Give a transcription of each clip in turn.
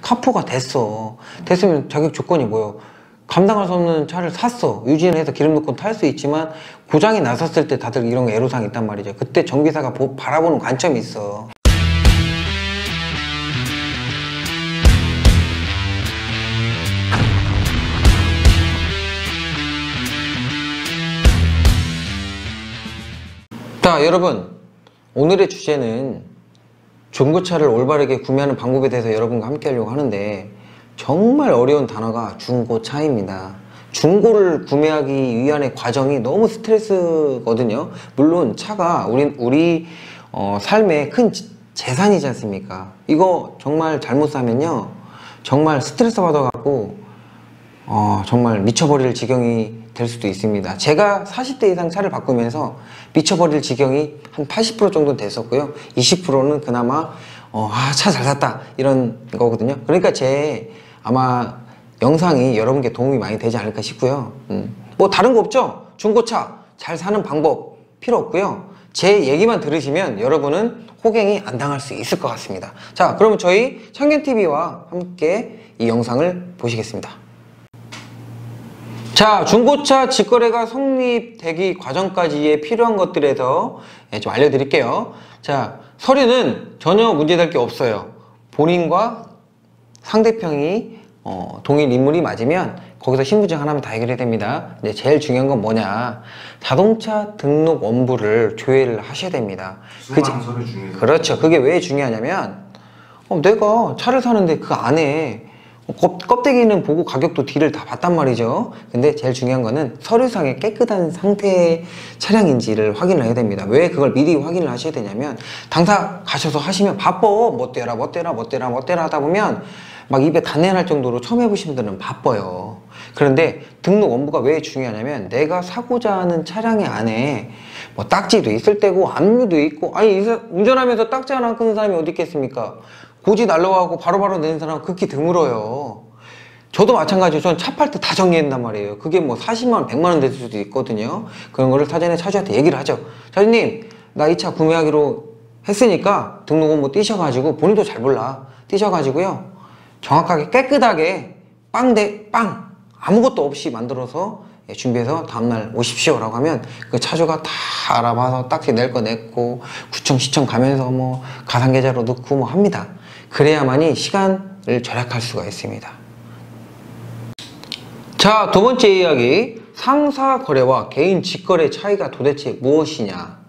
카포가 됐어. 됐으면 자격 조건이 뭐예요? 감당할 수 없는 차를 샀어. 유지를 해서 기름 넣고 탈 수 있지만 고장이 났었을 때 다들 이런 애로사항이 있단 말이죠. 그때 정비사가 바라보는 관점이 있어. 자, 여러분, 오늘의 주제는 중고차를 올바르게 구매하는 방법에 대해서 여러분과 함께 하려고 하는데, 정말 어려운 단어가 중고차입니다. 중고를 구매하기 위한의 과정이 너무 스트레스거든요. 물론 차가 우리 삶의 큰 재산이지 않습니까? 이거 정말 잘못 사면요, 정말 스트레스 받아갖고 정말 미쳐버릴 지경이 될 수도 있습니다. 제가 40대 이상 차를 바꾸면서 미쳐버릴 지경이 한 80% 정도 됐었고요. 20%는 그나마 차 잘 샀다 이런 거거든요. 그러니까 아마 영상이 여러분께 도움이 많이 되지 않을까 싶고요. 뭐 다른 거 없죠? 중고차 잘 사는 방법 필요 없고요. 제 얘기만 들으시면 여러분은 호갱이 안 당할 수 있을 것 같습니다. 자, 그러면 저희 창견TV와 함께 이 영상을 보시겠습니다. 자, 중고차 직거래가 성립되기 과정까지의 필요한 것들에서 좀 알려드릴게요. 자, 서류는 전혀 문제될 게 없어요. 본인과 상대편이 동일 인물이 맞으면 거기서 신분증 하나면 다 해결이 됩니다. 이제 제일 중요한 건 뭐냐, 자동차 등록 원부를 조회를 하셔야 됩니다. 그렇죠. 그게 왜 중요하냐면 내가 차를 사는데 그 안에 껍데기는 보고 가격도 뒤를 다 봤단 말이죠. 근데 제일 중요한 거는 서류상에 깨끗한 상태의 차량인지를 확인을 해야 됩니다. 왜 그걸 미리 확인을 하셔야 되냐면, 당사 가셔서 하시면 바빠. 뭐 떼라 하다 보면 막 입에 단내 날 정도로 처음 해보신 분들은 바빠요. 그런데 등록 원부가 왜 중요하냐면, 내가 사고자 하는 차량의 안에 뭐 딱지도 있을 때고 압류도 있고, 아니 운전하면서 딱지 하나 안 끄는 사람이 어디 있겠습니까? 고지 날라가고 바로바로 내는 사람은 극히 드물어요. 저도 마찬가지로 전 차 팔 때 다 정리한단 말이에요. 그게 뭐 40만원, 100만원 될 수도 있거든요. 그런 거를 사전에 차주한테 얘기를 하죠. 차주님, 나 이 차 구매하기로 했으니까 등록원부 띄셔가지고, 본인도 잘 몰라, 띄셔가지고요, 정확하게 깨끗하게 빵 아무것도 없이 만들어서 준비해서 다음날 오십시오 라고 하면, 그 차주가 다 알아봐서 딱지 낼 거 냈고, 구청 시청 가면서 뭐 가상계좌로 넣고 뭐 합니다. 그래야만이 시간을 절약할 수가 있습니다. 자, 두 번째 이야기, 상사 거래와 개인 직거래 차이가 도대체 무엇이냐,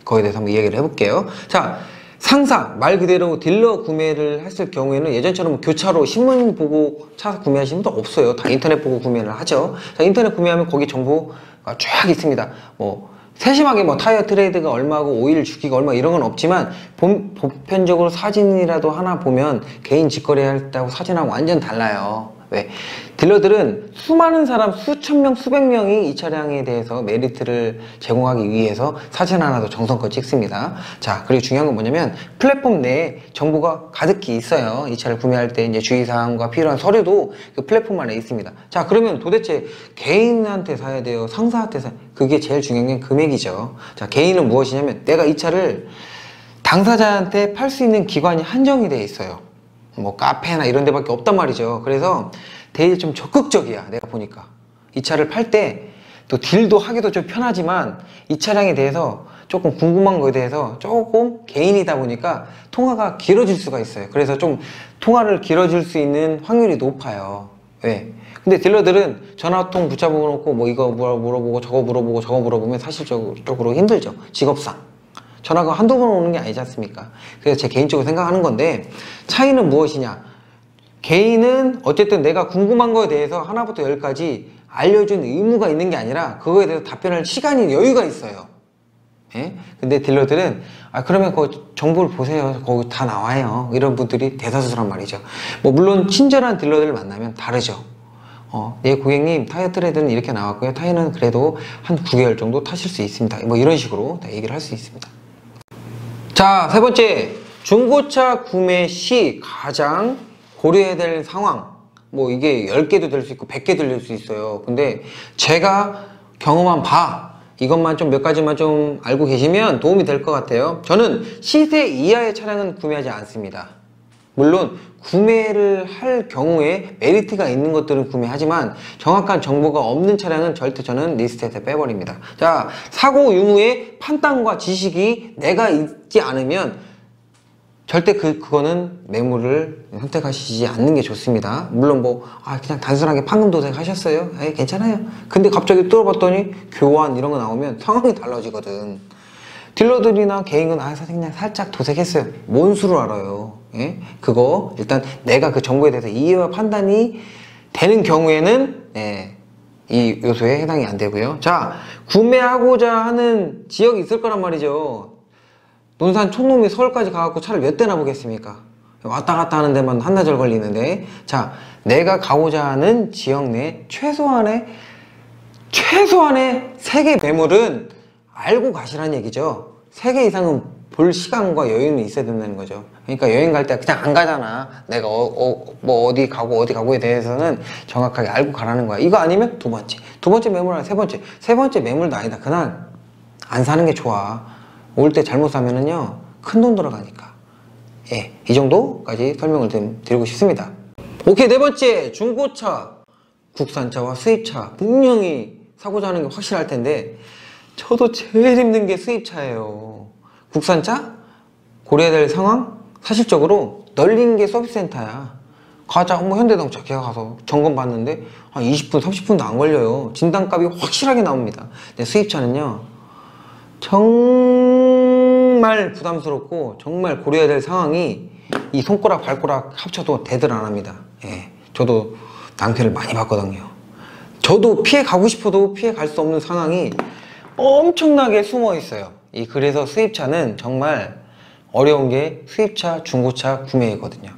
거기에 대해서 한번 이야기를 해볼게요. 자, 상사, 말 그대로 딜러 구매를 했을 경우에는 예전처럼 교차로 신문 보고 차 구매하시는 분도 없어요. 다 인터넷 보고 구매를 하죠. 자, 인터넷 구매하면 거기 정보가 쫙 있습니다. 뭐 세심하게 뭐 타이어 트레이드가 얼마고 오일 주기가 얼마 이런 건 없지만, 보편적으로 사진이라도 하나 보면 개인 직거래 했다고 사진하고 완전 달라요. 왜? 딜러들은 수많은 사람, 수천 명, 수백 명이 이 차량에 대해서 메리트를 제공하기 위해서 사진 하나도 정성껏 찍습니다. 자, 그리고 중요한 건 뭐냐면, 플랫폼 내에 정보가 가득히 있어요. 이 차를 구매할 때 이제 주의사항과 필요한 서류도 그 플랫폼 안에 있습니다. 자, 그러면 도대체 개인한테 사야 돼요? 상사한테 사야 돼요? 그게 제일 중요한 게 금액이죠. 자, 개인은 무엇이냐면, 내가 이 차를 당사자한테 팔 수 있는 기관이 한정이 돼 있어요. 뭐 카페나 이런 데밖에 없단 말이죠. 그래서 되게 좀 적극적이야. 내가 보니까 이 차를 팔 때 또 딜도 하기도 좀 편하지만, 이 차량에 대해서 조금 궁금한 거에 대해서 조금 개인이다 보니까 통화가 길어질 수가 있어요. 그래서 좀 통화를 길어질 수 있는 확률이 높아요. 왜? 근데 딜러들은 전화통 붙잡아 놓고 뭐 이거 물어보고 저거 물어보면 사실적으로 힘들죠. 직업상 전화가 한두 번 오는 게 아니지 않습니까? 그래서 제 개인적으로 생각하는 건데, 차이는 무엇이냐? 개인은 어쨌든 내가 궁금한 거에 대해서 하나부터 열까지 알려준 의무가 있는 게 아니라, 그거에 대해서 답변할 시간이 여유가 있어요. 예? 근데 딜러들은 그러면 그 정보를 보세요, 거기 다 나와요, 이런 분들이 대다수란 말이죠. 뭐 물론 친절한 딜러들을 만나면 다르죠. 예, 고객님, 타이어 트레이드는 이렇게 나왔고요, 타이어는 그래도 한 9개월 정도 타실 수 있습니다, 뭐 이런 식으로 다 얘기를 할 수 있습니다. 자, 세 번째, 중고차 구매 시 가장 고려해야 될 상황. 뭐 이게 10개도 될 수 있고 100개도 될 수 있어요. 근데 제가 경험한 바, 이것만 좀 몇 가지만 좀 알고 계시면 도움이 될 것 같아요. 저는 시세 이하의 차량은 구매하지 않습니다. 물론 구매를 할 경우에 메리트가 있는 것들은 구매하지만 정확한 정보가 없는 차량은 절대 저는 리스트에서 빼버립니다. 자, 사고 유무의 판단과 지식이 내가 있지 않으면 절대 그거는 매물을 선택하시지 않는 게 좋습니다. 물론 그냥 단순하게 판금 도색 하셨어요? 괜찮아요. 근데 갑자기 뚫어봤더니 교환 이런 거 나오면 상황이 달라지거든. 딜러들이나 개인은 선생님 그냥 살짝 도색했어요. 뭔 수를 알아요. 예? 그거 일단 내가 그 정보에 대해서 이해와 판단이 되는 경우에는 이 요소에 해당이 안 되고요. 자, 구매하고자 하는 지역이 있을 거란 말이죠. 논산 촌놈이 서울까지 가갖고 차를 몇 대나 보겠습니까? 왔다 갔다 하는 데만 한나절 걸리는데, 자, 내가 가고자 하는 지역 내 최소한의 3개 매물은 알고 가시라는 얘기죠. 3개 이상은 볼 시간과 여유는 있어야 된다는 거죠. 그러니까 여행 갈 때 그냥 안 가잖아. 내가 어디 가고에 대해서는 정확하게 알고 가라는 거야. 이거 아니면 두 번째 매물 아니라 세 번째 매물도 아니다. 그날 안 사는 게 좋아. 올 때 잘못 사면은요 큰 돈 들어가니까. 이 정도까지 설명을 좀 드리고 싶습니다. 오케이, 네 번째, 중고차, 국산차와 수입차 분명히 사고자 하는 게 확실할 텐데 저도 제일 힘든 게 수입차예요. 국산차 고려해야 될 상황, 사실적으로 널린 게 서비스센터야. 가자, 현대자동차 걔가 가서 점검 받는데 한 20분 30분도 안 걸려요. 진단값이 확실하게 나옵니다. 근데 수입차는요 정말 부담스럽고 정말 고려해야 될 상황이 이 손가락 발가락 합쳐도 대들 안 합니다. 저도 낭패를 많이 봤거든요. 저도 피해 가고 싶어도 피해 갈 수 없는 상황이 엄청나게 숨어 있어요. 그래서 수입차는 정말 어려운 게 수입차, 중고차 구매이거든요.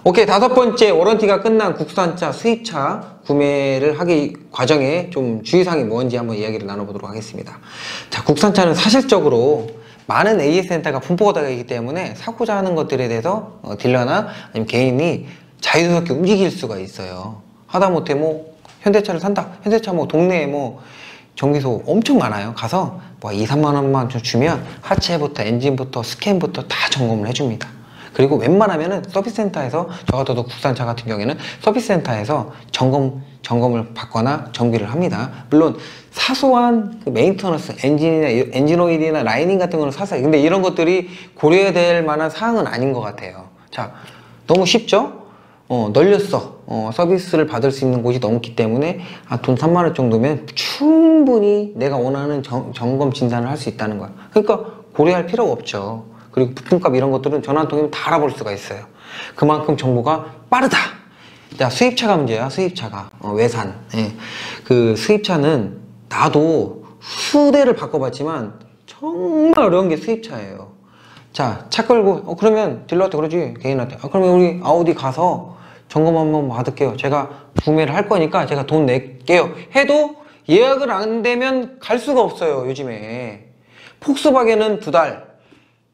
오케이, 다섯 번째, 워런티가 끝난 국산차, 수입차 구매를 하기 과정에 좀 주의사항이 뭔지 한번 이야기를 나눠보도록 하겠습니다. 자, 국산차는 사실적으로 많은 AS 센터가 분포가 되어 있기 때문에 사고자 하는 것들에 대해서 딜러나 아니면 개인이 자유스럽게 움직일 수가 있어요. 하다못해 현대차를 산다. 현대차 동네에 정비소 엄청 많아요. 가서 2, 3만 원만 주면 하체부터 엔진부터 스캔부터 다 점검을 해줍니다. 그리고 웬만하면은 서비스센터에서, 저 같아도 국산차 같은 경우에는 서비스센터에서 점검을 받거나 정비를 합니다. 물론 사소한 메인터너스, 엔진 오일이나 라이닝 같은 거는 사서요. 근데 이런 것들이 고려해야 될 만한 사항은 아닌 것 같아요. 자, 너무 쉽죠? 널렸어. 서비스를 받을 수 있는 곳이 넘기 때문에 돈 3만 원 정도면 충분히 내가 원하는 점검 진단을 할 수 있다는 거야. 그러니까 고려할 필요가 없죠. 그리고 부품값 이런 것들은 전화 한 통이면 다 알아볼 수가 있어요. 그만큼 정보가 빠르다. 자, 수입차가 문제야. 수입차가 외산. 그 수입차는 나도 수대를 바꿔봤지만 정말 어려운 게 수입차예요. 자, 차 끌고 그러면 딜러한테 그러지, 개인한테. 그러면 우리 아우디 가서 점검 한번 받을게요. 제가 구매를 할 거니까 제가 돈 낼게요. 해도 예약을 안 되면 갈 수가 없어요. 요즘에 폭스바겐은 2달.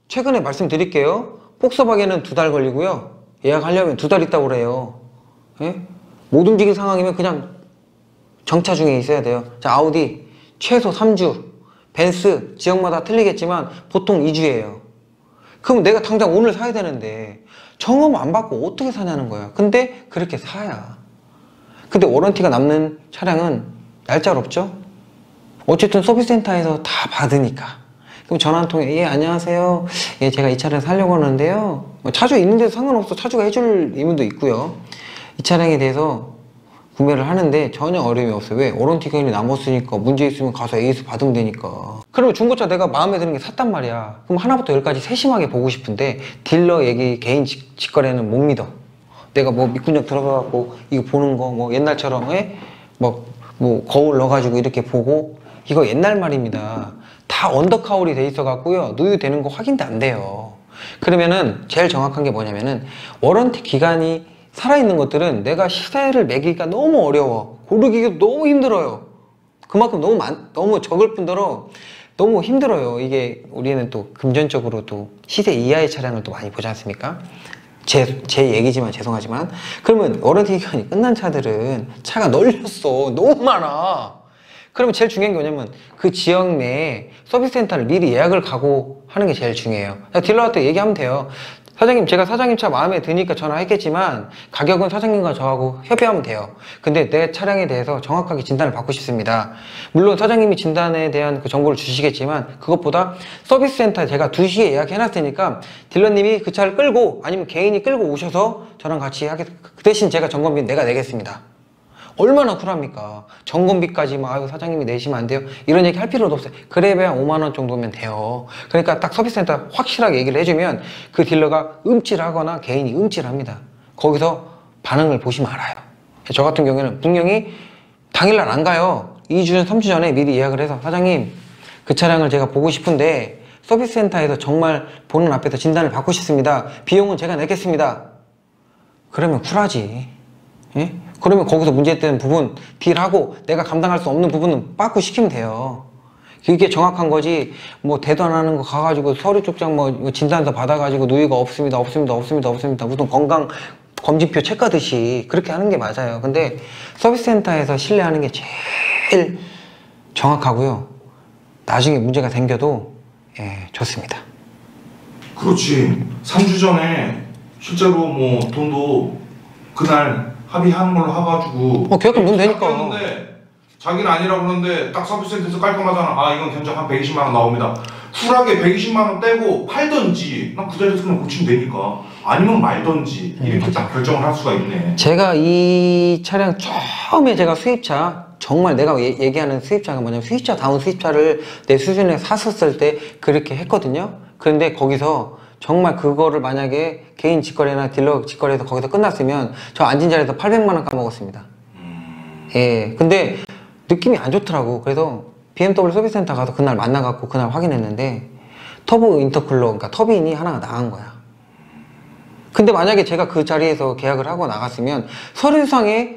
최근에 말씀드릴게요. 폭스바겐은 2달 걸리고요. 예약하려면 2달 있다고 그래요. 못 움직일 상황이면 그냥 정차 중에 있어야 돼요. 자, 아우디 최소 3주, 벤츠 지역마다 틀리겠지만 보통 2주예요. 그럼 내가 당장 오늘 사야 되는데 점검 안 받고 어떻게 사냐는 거야. 근데 그렇게 사야. 근데 워런티가 남는 차량은 얄짤없죠? 어쨌든 서비스센터에서 다 받으니까. 그럼 전화 한 통에 안녕하세요. 제가 이 차를 사려고 하는데요. 차주 있는데도 상관없어. 차주가 해줄 의무도 있고요. 이 차량에 대해서 구매를 하는데 전혀 어려움이 없어요. 왜? 워런티 기간이 남았으니까 문제 있으면 가서 AS 받으면 되니까. 그러면 중고차 내가 마음에 드는 게 샀단 말이야. 그럼 하나부터 열까지 세심하게 보고 싶은데 딜러 얘기, 개인 직거래는 못 믿어. 내가 밑군적 들어가갖고 이거 보는 거 옛날처럼 거울 넣어가지고 이렇게 보고, 이거 옛날 말입니다. 다 언더카울이 돼 있어 갖고요, 누유되는 거 확인도 안 돼요. 그러면은 제일 정확한 게 뭐냐면은 워런티 기간이 살아있는 것들은 내가 시세를 매기기가 너무 어려워. 고르기가 너무 힘들어요. 그만큼 너무 적을 뿐더러 너무 힘들어요. 이게 우리는 또 금전적으로 또 시세 이하의 차량을 또 많이 보지 않습니까? 제 얘기지만 죄송하지만, 그러면 워런티 기간이 끝난 차들은 차가 널렸어. 너무 많아. 그러면 제일 중요한 게 뭐냐면 그 지역 내에 서비스 센터를 미리 예약을 가고 하는 게 제일 중요해요. 딜러한테 얘기하면 돼요. 사장님, 제가 사장님 차 마음에 드니까 전화했겠지만 가격은 사장님과 저하고 협의하면 돼요. 근데 내 차량에 대해서 정확하게 진단을 받고 싶습니다. 물론 사장님이 진단에 대한 그 정보를 주시겠지만 그것보다 서비스 센터에 제가 2시에 예약해놨으니까 딜러님이 그 차를 끌고 아니면 개인이 끌고 오셔서 저랑 같이 그 대신 제가 점검비는 내가 내겠습니다. 얼마나 쿨합니까? 점검비까지 뭐 아유 사장님이 내시면 안 돼요? 이런 얘기 할 필요도 없어요. 그래야 5만원 정도면 돼요. 그러니까 딱 서비스센터 확실하게 얘기를 해주면 그 딜러가 음질하거나 개인이 음질합니다. 거기서 반응을 보시면 알아요. 저 같은 경우에는 분명히 당일날 안 가요. 2주, 3주 전에 미리 예약을 해서 사장님 그 차량을 제가 보고 싶은데 서비스센터에서 정말 보는 앞에서 진단을 받고 싶습니다. 비용은 제가 내겠습니다. 그러면 쿨하지. 예? 그러면 거기서 문제되는 부분 딜하고 내가 감당할 수 없는 부분은 빠꾸 시키면 돼요. 이게 정확한 거지. 뭐 대도 안 하는 거 가가지고 서류 쪽장 뭐 진단서 받아가지고 누유가 없습니다 무슨 건강 검진표 체크하듯이 그렇게 하는 게 맞아요. 근데 서비스 센터에서 신뢰하는 게 제일 정확하고요. 나중에 문제가 생겨도 예, 좋습니다. 그렇지. 3주 전에 실제로 뭐 돈도 그날 합의하는 걸로 해가지고 계약금 넣으면 되니까. 했는데 자기는 아니라고 그러는데 딱 서비스센터에서 깔끔하잖아. 아 이건 견적 한 120만 원 나옵니다. 쿨하게 120만 원 떼고 팔던지 난 그 자리에서 그냥 고치면 되니까 아니면 말던지 이렇게 딱 결정을 할 수가 있네. 제가 이 차량 처음에 제가 수입차 정말 내가 얘기하는 수입차가 뭐냐면 수입차다운 수입차를 내 수준에 샀었을 때 그렇게 했거든요. 그런데 거기서 정말 그거를 만약에 개인 직거래나 딜러 직거래에서 거기서 끝났으면 저 앉은 자리에서 800만 원 까먹었습니다. 예, 근데 느낌이 안 좋더라고. 그래서 BMW 서비스센터 가서 그날 만나갖고 그날 확인했는데 터보 인터쿨러, 그러니까 터빈이 하나가 나간 거야. 근데 만약에 제가 그 자리에서 계약을 하고 나갔으면 서류상에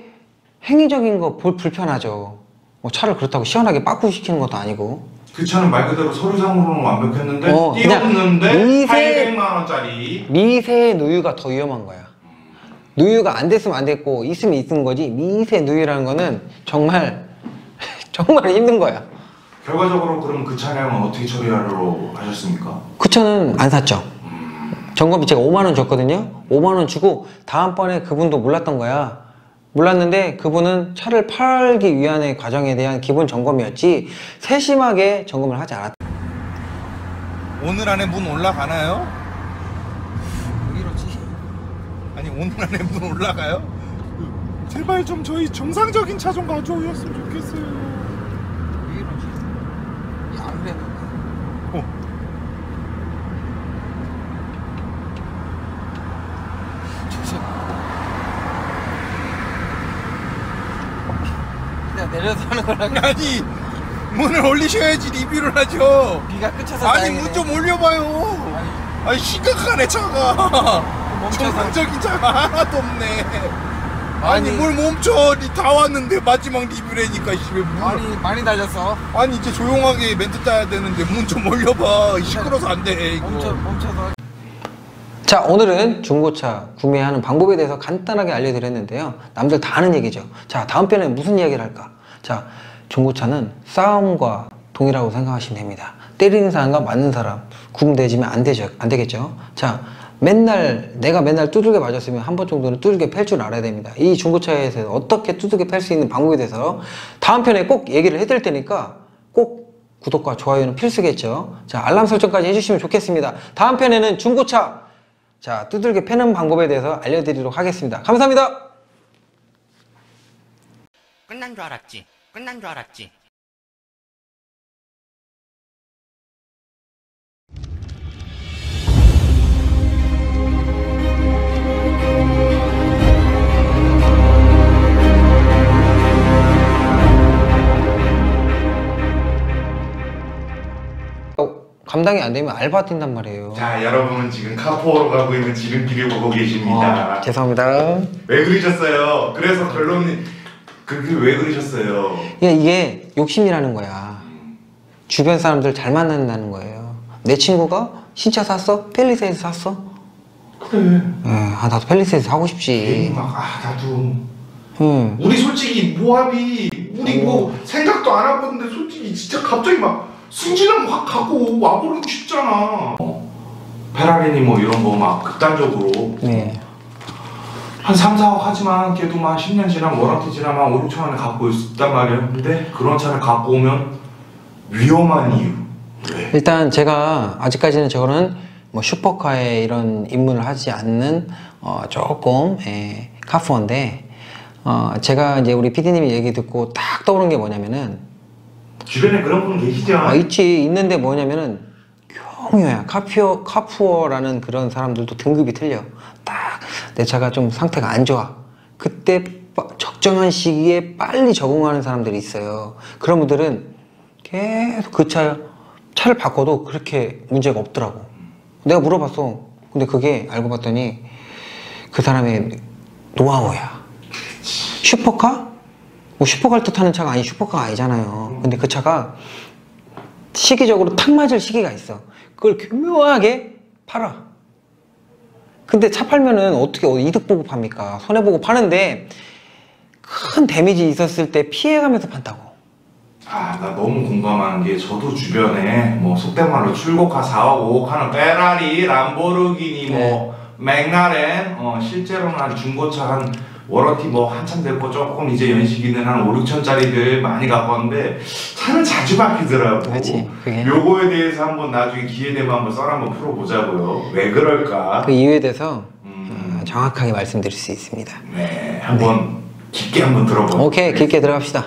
행위적인 거 불편하죠. 뭐 차를 그렇다고 시원하게 빠꾸 시키는 것도 아니고. 그 차는 말 그대로 서류상으로는 완벽했는데 띄었는데 800만 원짜리 미세 누유가 더 위험한 거야. 누유가 안 됐으면 안 됐고 있으면 있은 거지 미세 누유라는 거는 정말 정말 힘든 거야. 결과적으로 그럼 그 차량은 어떻게 처리하려고 하셨습니까? 그 차는 안 샀죠. 점검비 제가 5만 원 줬거든요. 5만 원 주고 다음번에 그분도 몰랐던 거야. 몰랐는데 그분은 차를 팔기 위한의 과정에 대한 기본 점검이었지 세심하게 점검을 하지 않았다. 오늘 안에 문 올라가나요? 왜 이러지? 아니 오늘 안에 문 올라가요? 제발 좀 저희 정상적인 차 좀 가져오셨으면 좋겠어요. 왜 이러지? 안 그래도 그냥 내려서 하는 거라고. 아니 문을 올리셔야지 리뷰를 하죠. 비가 그쳐서 아니 다행이네. 문 좀 올려봐요. 아니 심각하네 차가. 정상적인 차가 하나도 없네. 아니 뭘 멈춰. 다 왔는데 마지막 리뷰라니까. 많이 달렸어. 아니 이제 조용하게 멘트 짜야 되는데 문 좀 올려봐. 시끄러워서 안 돼 이거. 멈춰서. 자, 오늘은 중고차 구매하는 방법에 대해서 간단하게 알려드렸는데요. 남들 다 아는 얘기죠. 자, 다음 편에 무슨 이야기를 할까? 자, 중고차는 싸움과 동일하고 생각하시면 됩니다. 때리는 사람과 맞는 사람 구분되지면 안 되겠죠. 자, 내가 맨날 두들겨 맞았으면 한 번 정도는 두들겨 팰 줄 알아야 됩니다. 이 중고차에서 어떻게 두들겨 팰 수 있는 방법에 대해서 다음 편에 꼭 얘기를 해드릴 테니까 꼭 구독과 좋아요는 필수겠죠. 자, 알람 설정까지 해주시면 좋겠습니다. 다음 편에는 중고차 두들겨 패는 방법에 대해서 알려드리도록 하겠습니다. 감사합니다. 끝난 줄 알았지. 감당이 안 되면 알바 뛴단 말이에요. 자, 여러분은 지금 카포로 가고 있는 지름길을 보고 계십니다. 죄송합니다. 왜 그러셨어요? 그래서 결론이 그게 왜 그러셨어요? 이게 욕심이라는 거야. 주변 사람들 잘 만난다는 거예요. 내 친구가 신차 샀어? 펠리세이드 샀어? 그래. 나도 펠리세이드 사고 싶지. 나도. 우리 솔직히 모합이 우리 우리 뭐 생각도 안 하고 있는데 솔직히 진짜 갑자기 막 승진하면 확 갖고 와버리고 싶잖아. 페라리니 뭐 이런 거 막 극단적으로 네. 한 3, 4억 하지만 걔도 막 10년 지나면 워런티 지나면 5, 6천 원에 갖고 있단 말이에요. 근데 그런 차를 갖고 오면 위험한 이유. 왜? 일단 제가 아직까지는 저거는 뭐 슈퍼카에 이런 입문을 하지 않는 조금 카푸어인데 제가 이제 우리 PD님이 얘기 듣고 딱 떠오른 게 뭐냐면은 주변에 그런 분 계시죠? 있는데 뭐냐면은 경유야. 카푸어라는 그런 사람들도 등급이 틀려. 딱 내 차가 좀 상태가 안 좋아. 그때 적정한 시기에 빨리 적응하는 사람들이 있어요. 그런 분들은 계속 그 차를 바꿔도 그렇게 문제가 없더라고. 내가 물어봤어. 근데 그게 알고 봤더니 그 사람의 노하우야. 슈퍼카? 뭐 슈퍼카를 뜻하는 차가 아니 슈퍼카가 아니잖아요. 근데 그 차가 시기적으로 탁 맞을 시기가 있어. 그걸 교묘하게 팔아. 근데 차 팔면은 어떻게 이득 보고 팝니까? 손해 보고 파는데 큰 데미지 있었을 때 피해가면서 판다고. 아, 나 너무 공감하는 게 저도 주변에 뭐 속된 말로 출고가 4억 5억 하는 페라리, 람보르기니 뭐 맥라렌 실제로는 한 중고차 한 워런티 뭐 한참 됐고 조금 이제 연식 있는 한 5, 6천짜리들 많이 갖고 왔는데 차는 자주 바뀌더라고. 그렇지, 그게. 요거에 대해서 한번 나중에 기회 되면 한번 썰 한번 풀어보자고요. 왜 그럴까? 그 이유에 대해서 정확하게 말씀드릴 수 있습니다. 네, 한번 깊게 한번 들어보죠. 오케이, 깊게 들어갑시다.